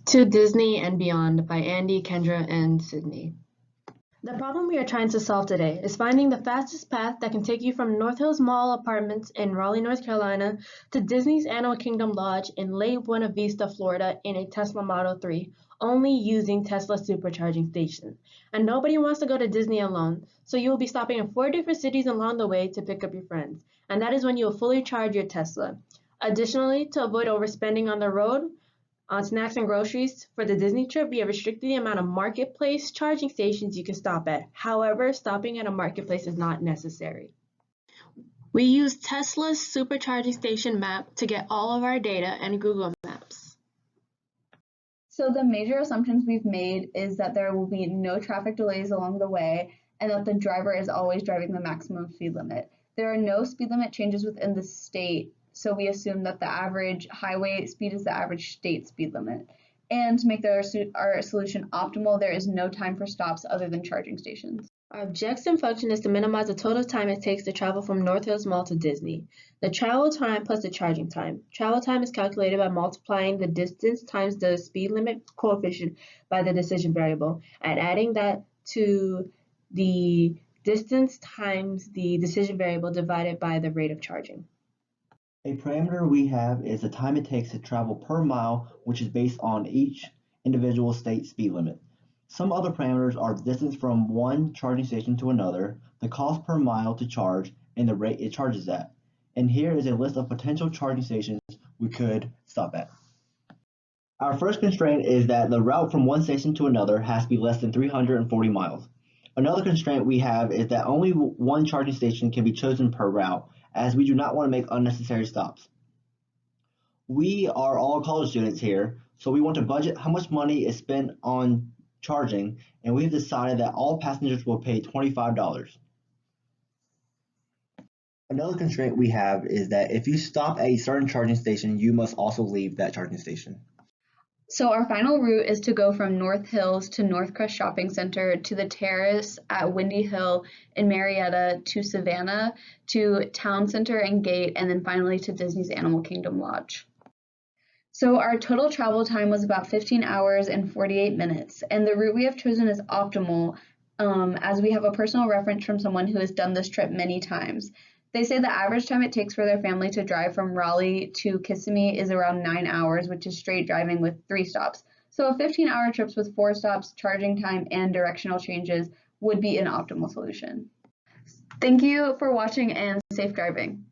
To Disney and Beyond by Andy, Kendra, and Sydney. The problem we are trying to solve today is finding the fastest path that can take you from North Hills Mall Apartments in Raleigh, North Carolina to Disney's Animal Kingdom Lodge in Lake Buena Vista, Florida in a Tesla Model 3, only using Tesla supercharging stations. And nobody wants to go to Disney alone, so you will be stopping in 4 different cities along the way to pick up your friends. And that is when you will fully charge your Tesla. Additionally, to avoid overspending on the road, on snacks and groceries, for the Disney trip, we have restricted the amount of marketplace charging stations you can stop at. However, stopping at a marketplace is not necessary. We use Tesla's supercharging station map to get all of our data and Google Maps. So the major assumptions we've made is that there will be no traffic delays along the way and that the driver is always driving the maximum speed limit. There are no speed limit changes within the state, so we assume that the average highway speed is the average state speed limit. And to make our solution optimal, there is no time for stops other than charging stations. Our objective function is to minimize the total time it takes to travel from North Hills Mall to Disney. The travel time plus the charging time. Travel time is calculated by multiplying the distance times the speed limit coefficient by the decision variable and adding that to the distance times the decision variable divided by the rate of charging. A parameter we have is the time it takes to travel per mile, which is based on each individual state speed limit. Some other parameters are the distance from one charging station to another, the cost per mile to charge, and the rate it charges at. And here is a list of potential charging stations we could stop at. Our first constraint is that the route from one station to another has to be less than 340 miles. Another constraint we have is that only one charging station can be chosen per route, as we do not want to make unnecessary stops. We are all college students here, so we want to budget how much money is spent on charging, and we've decided that all passengers will pay $25. Another constraint we have is that if you stop at a certain charging station, you must also leave that charging station. So our final route is to go from North Hills to Northcrest Shopping Center to the Terrace at Windy Hill in Marietta to Savannah to Town Center and Gate, and then finally to Disney's Animal Kingdom Lodge. So our total travel time was about 15 hours and 48 minutes, and the route we have chosen is optimal as we have a personal reference from someone who has done this trip many times. They say the average time it takes for their family to drive from Raleigh to Kissimmee is around 9 hours, which is straight driving with 3 stops. So a 15-hour trip with 4 stops, charging time, and directional changes would be an optimal solution. Thank you for watching and safe driving.